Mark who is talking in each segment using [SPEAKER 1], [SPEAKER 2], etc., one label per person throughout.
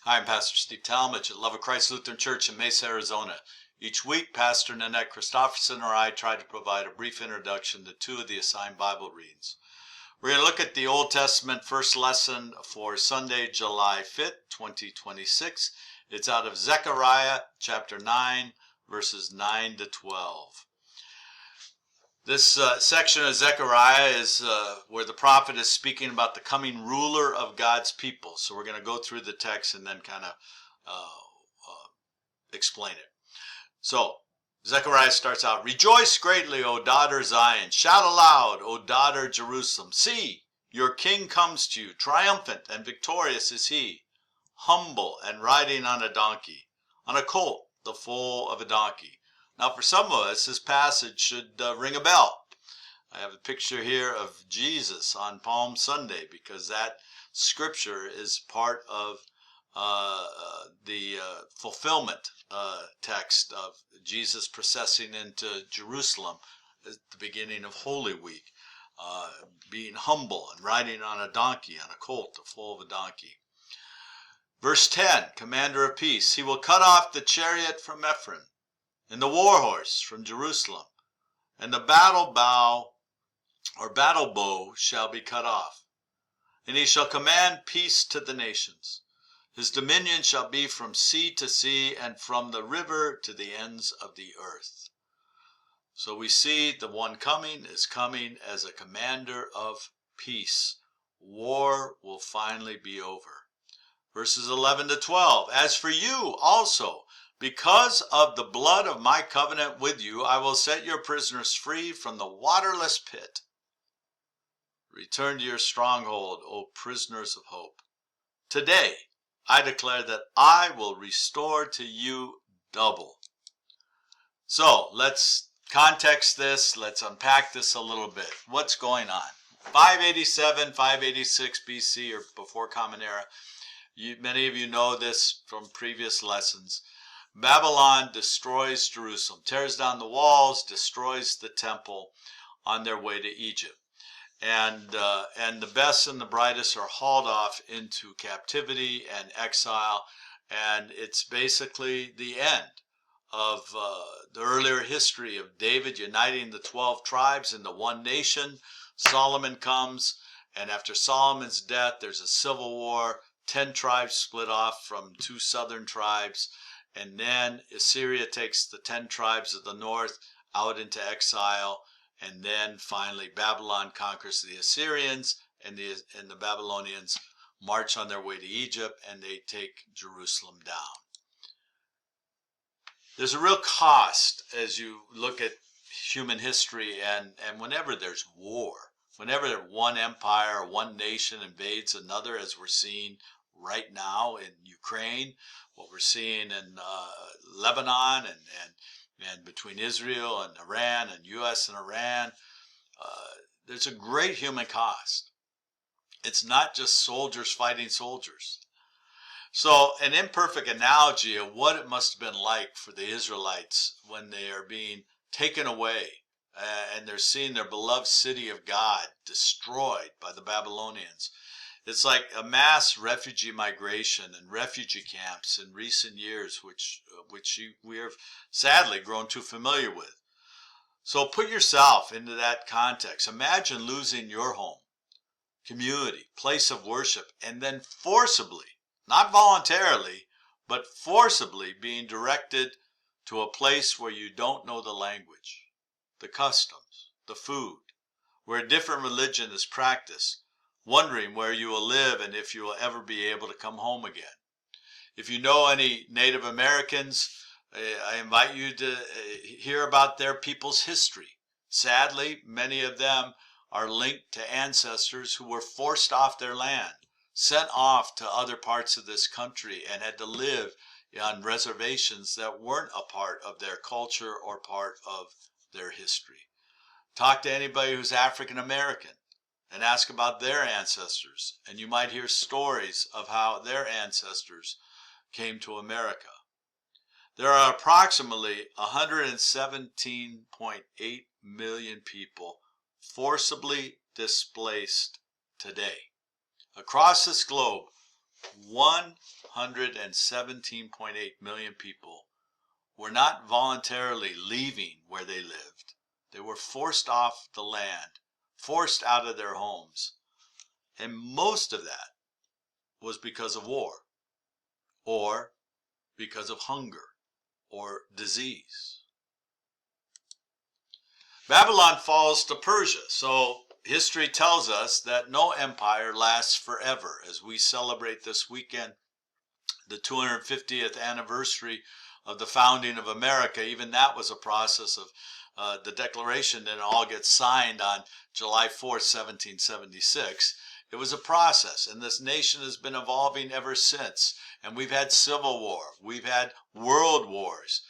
[SPEAKER 1] Hi, I'm Pastor Steve Talmage at Love of Christ Lutheran Church in Mesa, Arizona. Each week, Pastor Nanette Christofferson or I try to provide a brief introduction to two of the assigned Bible readings. We're going to look at the Old Testament first lesson for Sunday, July 5th, 2026. It's out of Zechariah chapter 9, verses 9 to 12. This section of Zechariah is where the prophet is speaking about the coming ruler of God's people. So we're going to go through the text and then kind of explain it. So Zechariah starts out, "Rejoice greatly, O daughter Zion. Shout aloud, O daughter Jerusalem. See, your king comes to you. Triumphant and victorious is he, humble and riding on a donkey, on a colt, the foal of a donkey." Now, for some of us, this passage should ring a bell. I have a picture here of Jesus on Palm Sunday because that scripture is part of the fulfillment text of Jesus processing into Jerusalem at the beginning of Holy Week, being humble and riding on a donkey, on a colt, the foal of a donkey. Verse 10, commander of peace, he will cut off the chariot from Ephraim, and the war horse from Jerusalem, and the battle bow or battle bow shall be cut off. And he shall command peace to the nations. His dominion shall be from sea to sea, and from the river to the ends of the earth. So we see the one coming is coming as a commander of peace. War will finally be over. Verses 11 to 12, as for you also, because of the blood of my covenant with you, I will set your prisoners free from the waterless pit. Return to your stronghold, O prisoners of hope. Today, I declare that I will restore to you double. So, let's context this. Let's unpack this a little bit. What's going on? 587, 586 BC, or before Common Era. Many of you know this from previous lessons. Babylon destroys Jerusalem, tears down the walls, destroys the temple on their way to Egypt. And the best and the brightest are hauled off into captivity and exile. And it's basically the end of the earlier history of David uniting the 12 tribes into one nation. Solomon comes, and after Solomon's death, there's a civil war. 10 tribes split off from 2 southern tribes. And then Assyria takes the 10 tribes of the north out into exile. And then finally Babylon conquers the Assyrians, and the Babylonians march on their way to Egypt, and they take Jerusalem down. There's a real cost as you look at human history, and whenever there's war, whenever one empire or one nation invades another, as we're seeing right now in Ukraine, what we're seeing in Lebanon, and between Israel and Iran and U.S. and Iran, there's a great human cost. It's not just soldiers fighting soldiers. So an imperfect analogy of what it must have been like for the Israelites when they are being taken away and they're seeing their beloved city of God destroyed by the Babylonians. It's like a mass refugee migration and refugee camps in recent years, which we have sadly grown too familiar with. So put yourself into that context. Imagine losing your home, community, place of worship, and then forcibly, not voluntarily, but forcibly being directed to a place where you don't know the language, the customs, the food, where a different religion is practiced, wondering where you will live and if you will ever be able to come home again. If you know any Native Americans, I invite you to hear about their people's history. Sadly, many of them are linked to ancestors who were forced off their land, sent off to other parts of this country, and had to live on reservations that weren't a part of their culture or part of their history. Talk to anybody who's African American and ask about their ancestors, and you might hear stories of how their ancestors came to America. There are approximately 117.8 million people forcibly displaced today. Across this globe, 117.8 million people were not voluntarily leaving where they lived. They were forced off the land, forced out of their homes. And most of that was because of war, or because of hunger, or disease. Babylon falls to Persia, so history tells us that no empire lasts forever. As we celebrate this weekend the 250th anniversary of the founding of America, even that was a process of the Declaration didn't all get signed on July 4th, 1776. It was a process, and this nation has been evolving ever since. And we've had civil war, we've had world wars.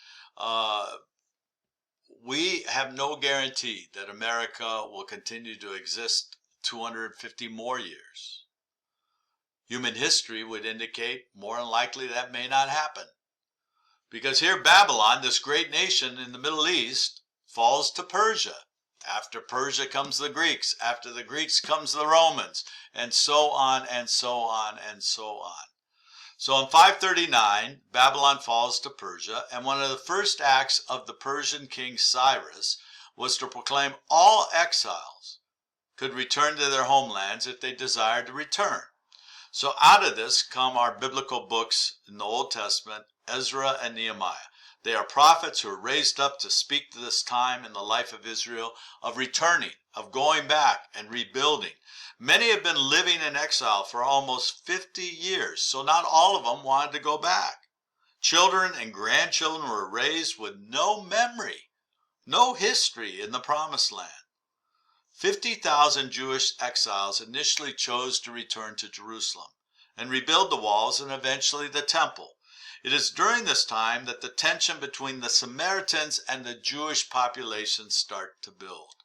[SPEAKER 1] We have no guarantee that America will continue to exist 250 more years. Human history would indicate more than likely that may not happen. Because here Babylon, this great nation in the Middle East, falls to Persia. After Persia comes the Greeks. After the Greeks comes the Romans. And so on and so on and so on. So in 539, Babylon falls to Persia, and one of the first acts of the Persian king Cyrus was to proclaim all exiles could return to their homelands if they desired to return. So out of this come our biblical books in the Old Testament, Ezra and Nehemiah. They are prophets who are raised up to speak to this time in the life of Israel of returning, of going back and rebuilding. Many have been living in exile for almost 50 years, so not all of them wanted to go back. Children and grandchildren were raised with no memory, no history in the Promised Land. 50,000 Jewish exiles initially chose to return to Jerusalem and rebuild the walls and eventually the temple. It is during this time that the tension between the Samaritans and the Jewish population start to build.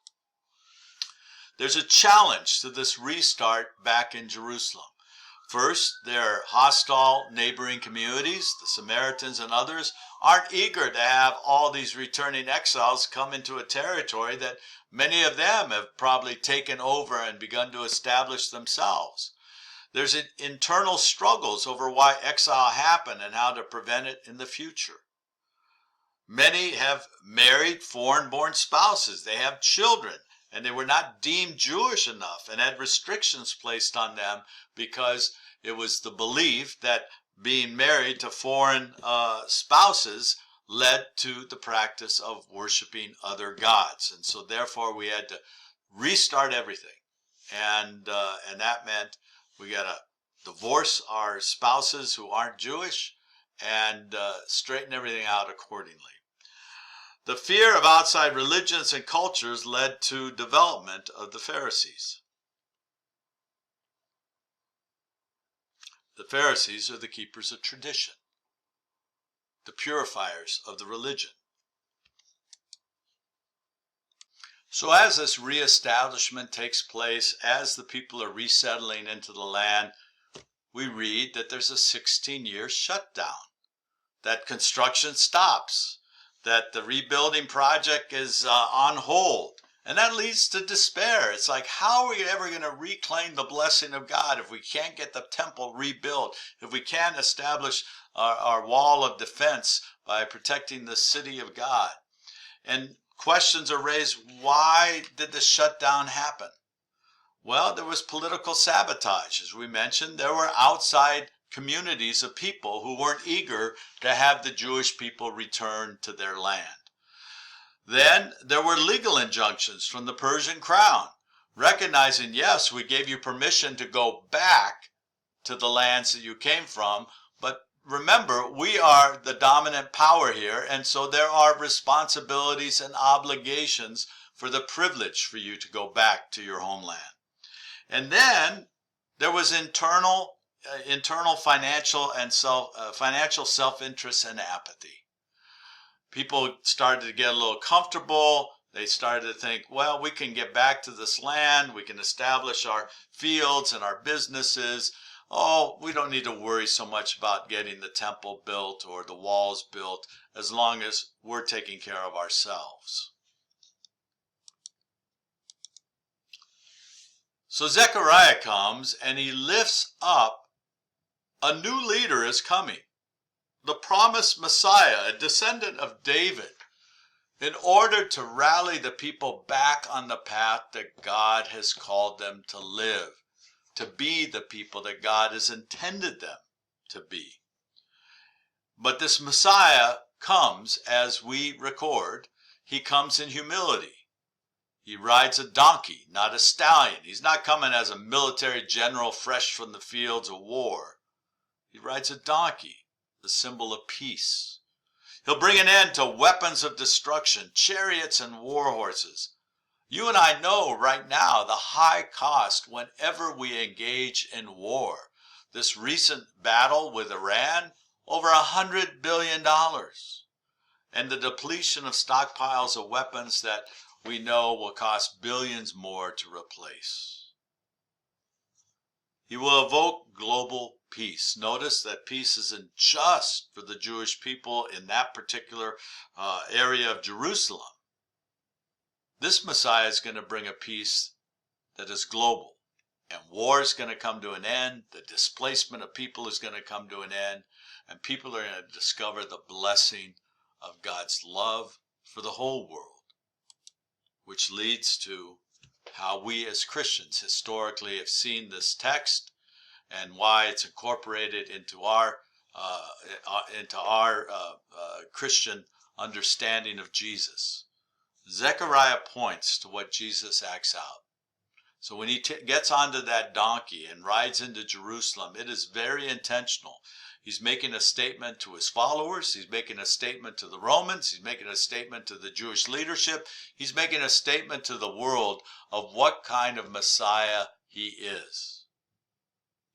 [SPEAKER 1] There's a challenge to this restart back in Jerusalem. First, their hostile neighboring communities, the Samaritans and others, aren't eager to have all these returning exiles come into a territory that many of them have probably taken over and begun to establish themselves. There's internal struggles over why exile happened and how to prevent it in the future. Many have married foreign-born spouses. They have children, and they were not deemed Jewish enough and had restrictions placed on them because it was the belief that being married to foreign spouses led to the practice of worshiping other gods. And so therefore we had to restart everything. And that meant we got to divorce our spouses who aren't Jewish and straighten everything out accordingly. The fear of outside religions and cultures led to development of the Pharisees. The Pharisees are the keepers of tradition, the purifiers of the religion. So as this reestablishment takes place, as the people are resettling into the land, we read that there's a 16-year shutdown, that construction stops, that the rebuilding project is on hold. And that leads to despair. It's like, how are we ever going to reclaim the blessing of God if we can't get the temple rebuilt, if we can't establish our wall of defense by protecting the city of God? And questions are raised, why did this shutdown happen? Well, there was political sabotage. As we mentioned, there were outside communities of people who weren't eager to have the Jewish people return to their land. Then there were legal injunctions from the Persian crown, recognizing, yes, we gave you permission to go back to the lands that you came from, but remember, we are the dominant power here, and so there are responsibilities and obligations for the privilege for you to go back to your homeland. And then there was internal financial self-interest and apathy. People started to get a little comfortable. They started to think, well, we can get back to this land. We can establish our fields and our businesses. Oh, we don't need to worry so much about getting the temple built or the walls built as long as we're taking care of ourselves. So Zechariah comes and he lifts up A new leader is coming. The promised Messiah, a descendant of David, in order to rally the people back on the path that God has called them to live, to be the people that God has intended them to be. But this Messiah comes, as we record, he comes in humility. He rides a donkey, not a stallion. He's not coming as a military general fresh from the fields of war. He rides a donkey, the symbol of peace. He'll bring an end to weapons of destruction, chariots and war horses. You and I know right now the high cost whenever we engage in war. This recent battle with Iran, over $100 billion. And the depletion of stockpiles of weapons that we know will cost billions more to replace. He will evoke global peace. Notice that peace isn't just for the Jewish people in that particular area of Jerusalem. This Messiah is going to bring a peace that is global. And war is going to come to an end. The displacement of people is going to come to an end. And people are going to discover the blessing of God's love for the whole world. Which leads to how we as Christians historically have seen this text and why it's incorporated into our Christian understanding of Jesus. Zechariah points to what Jesus acts out. So when he gets onto that donkey and rides into Jerusalem, it is very intentional. He's making a statement to his followers. He's making a statement to the Romans. He's making a statement to the Jewish leadership. He's making a statement to the world of what kind of Messiah he is.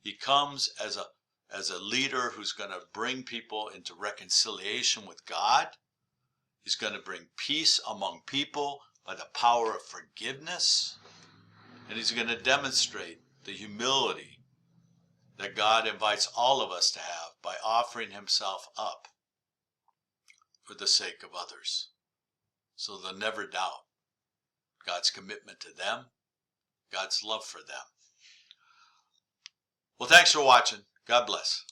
[SPEAKER 1] He comes as a leader who's going to bring people into reconciliation with God. He's going to bring peace among people by the power of forgiveness. And he's going to demonstrate the humility that God invites all of us to have by offering himself up for the sake of others. So they'll never doubt God's commitment to them, God's love for them. Well, thanks for watching. God bless.